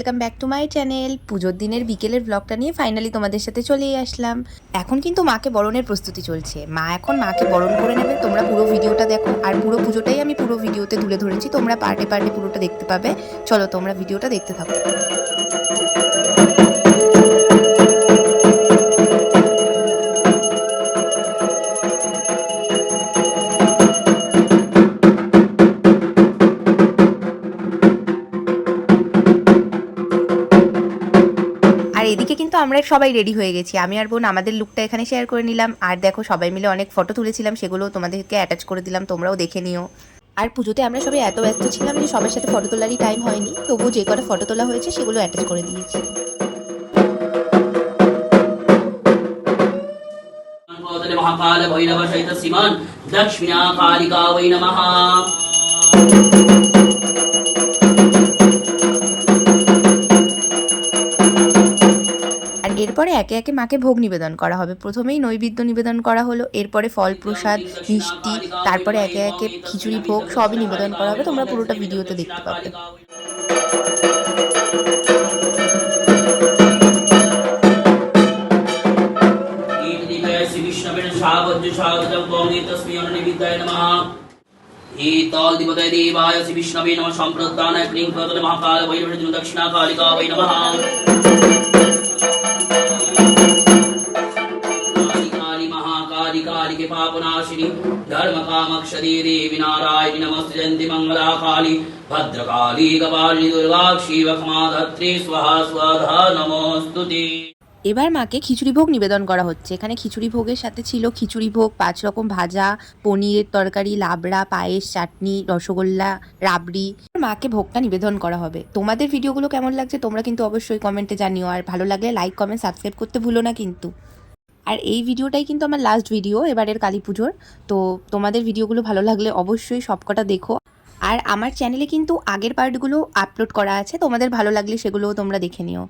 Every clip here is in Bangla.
Welcome back to my channel. পুজোর দিনের বিকেলের ব্লগটা নিয়ে ফাইনালি তোমাদের সাথে চলেই আসলাম। এখন কিন্তু মাকে বরণের প্রস্তুতি চলছে। মা এখন মাকে বরণ করে নেবে। তোমরা পুরো ভিডিওটা দেখো, আর পুরো পুজোটাই আমি পুরো ভিডিওতে তুলে ধরেছি, তোমরা পার্টে পার্টে পুরোটা দেখতে পাবে। চলো তোমরা ভিডিওটা দেখতে থাকো। এদিকে কিন্তু আমরা সবাই রেডি হয়ে গেছি। আমি আর বোন আমাদের লুকটা এখানে শেয়ার করে নিলাম। আর দেখো সবাই মিলে অনেক ফটো তুলেছিলাম, সেগুলো তোমাদেরকে অ্যাটাচ করে দিলাম, তোমরাও দেখে নিও। আর পুজোতে আমরা সবাই এত ব্যস্ত ছিলাম যে সবার সাথে ফটো তোলারই টাইম হয়নি, তবুও যে কটা ফটো তোলা হয়েছে সেগুলো অ্যাটাচ করে দিয়েছি। মহাকাল ভৈরব সহিত শ্রীমান দক্ষিণা কালিকা বৈ নমঃ। এরপরে একে একে মাকে ভোগ নিবেদন করা হবে। প্রথমেই নৈবেদ্য নিবেদন করা হলো, এরপরে ফল প্রসাদ, মিষ্টি, তারপরে একে একে খিচুড়ি ভোগ সবই নিবেদন করা হবে। তোমরা পুরোটা ভিডিওতে দেখতে পাবে। দক্ষিণা কালিকা বৈ নমঃ। कालिके पापनाशिनी धर्म कामक्षदी देवी नारायणी नमस्ते मंगला काली भद्रकाली कपालिनी दुर्गा शिव क्षमाधात्री स्वाहा स्वाहा नमोस्तुते। এবার মাকে খিচুড়ি ভোগ নিবেদন করা হচ্ছে। এখানে খিচুড়ি ভোগের সাথে ছিল খিচুড়ি ভোগ, 5 রকম ভাজা, পনিরের তরকারি, লাবড়া, পায়েস, চাটনি, রসগোল্লা, রাবড়ি। মাকে ভোগটা নিবেদন করা হবে। তোমাদের ভিডিওগুলো কেমন লাগছে তোমরা কিন্তু অবশ্যই কমেন্টে জানিও, আর ভালো লাগলে লাইক কমেন্ট সাবস্ক্রাইব করতে ভুলো না কিন্তু। আর এই ভিডিওটাই কিন্তু আমার লাস্ট ভিডিও এবারের কালী পুজোর। তো তোমাদের ভিডিওগুলো ভালো লাগলে অবশ্যই সবকটা দেখো। আর আমার চ্যানেলে কিন্তু আগের পার্টগুলো আপলোড করা আছে, তোমাদের ভালো লাগলে সেগুলোও তোমরা দেখে নিও।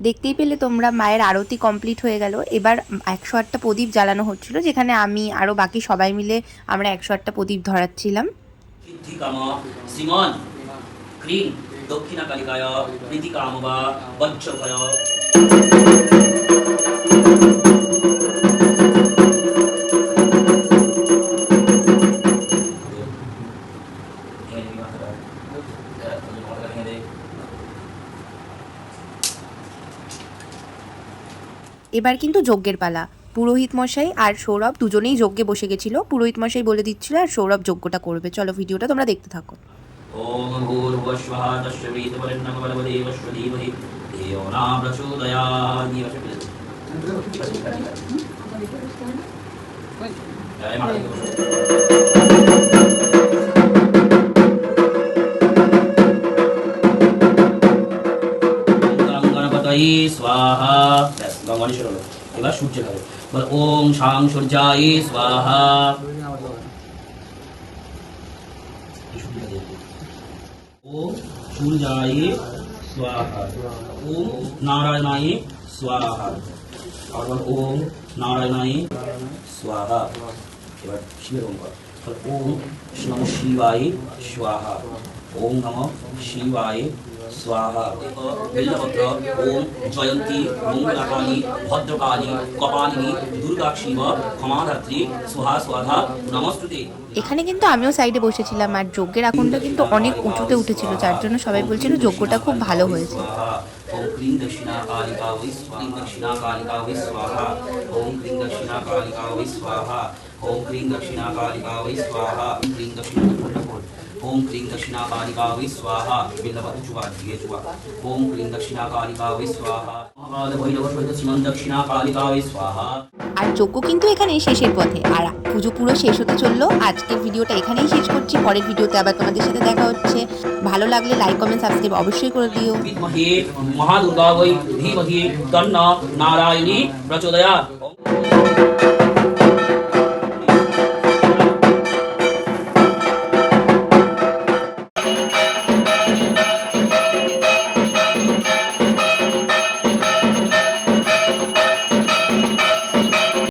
দেখতেই পেলে তোমরা মায়ের আরতি কমপ্লিট হয়ে গেল। এবার 108টা প্রদীপ জ্বালানো হচ্ছিল, যেখানে আমি আরো বাকি সবাই মিলে আমরা 108টা প্রদীপ ধরাচ্ছিলাম। দক্ষিণা কালিকায় প্রীতিকামবা বজ্রভয়। এবার কিন্তু যজ্ঞের পালা। পুরোহিত মশাই আর সৌরভ দুজনেই যজ্ঞে বসে গেছিল। পুরোহিত মশাই বলে দিচ্ছিল আর সৌরভ যজ্ঞটা করবে। চলো ভিডিওটা তোমরা দেখতে থাকো। ওম ভূর্ভুবস্বঃ তস্যবিতুর্বরেণ্যং ভর্গো ধীমহি ধিয়ো ন প্রচোদয়াৎ। গণপতয়ে স্বাহা। গঙ্গা হলো এবার সূর্য হবে। ওম শাং সূর্যায় স্বাহা। ओम सूर्याय स्वाहा। ओम नारायणाय स्वाहा। আবার ওম নারায়ণায় স্বাহা। এবার শিবের ওম কর। ওম নম শিবায় স্বাহা। ওম নম শিবায় স্বাহা। বেলপত্র ওম জয়ন্তী মঙ্গলাকালী ভদ্রকালী কপালিনী দুর্গা শিব ক্ষমাধাত্রী স্বাহা স্বাহা নমস্তুতে। এখানে কিন্তু আমিও সাইডে বসেছিলাম, আর যজ্ঞের আগুনটা কিন্তু অনেক উঁচুতে উঠেছিল, যার জন্য সবাই বলছিল যজ্ঞটা খুব ভালো হয়েছে। ओम क्लीं दक्षिणा कालिका वै क्लीं दक्षिणा कालिका वै स्वाहा। ओम क्लीं दक्षिणा कालिका वै स्वाहा। ओम क्लीं दक्षिणा कालिका वै स्वाहा। क्लीं दक्षिणा ओम क्लीं दक्षिणा कालिका वै स्वाहा। बिल्लवत चुवा दिए चुवा। ओम क्लीं दक्षिणा कालिका वै स्वाहा। महाकाल भैरव सहित श्रीमन दक्षिणा कालिका वै स्वाहा। আর যজ্ঞ কিন্তু এখানেই শেষের পথে, আর পুজো পুরো শেষ হতে চললো। আজকের ভিডিওটা এখানেই শেষ করছি, পরের ভিডিওতে আবার তোমাদের সাথে দেখা হচ্ছে। ভালো লাগলে লাইক কমেন্ট সাবস্ক্রাইব অবশ্যই করে দিও। विद्महे महादुर्गा वै धीमहि तन्नो नारायणी प्रचोदयात्।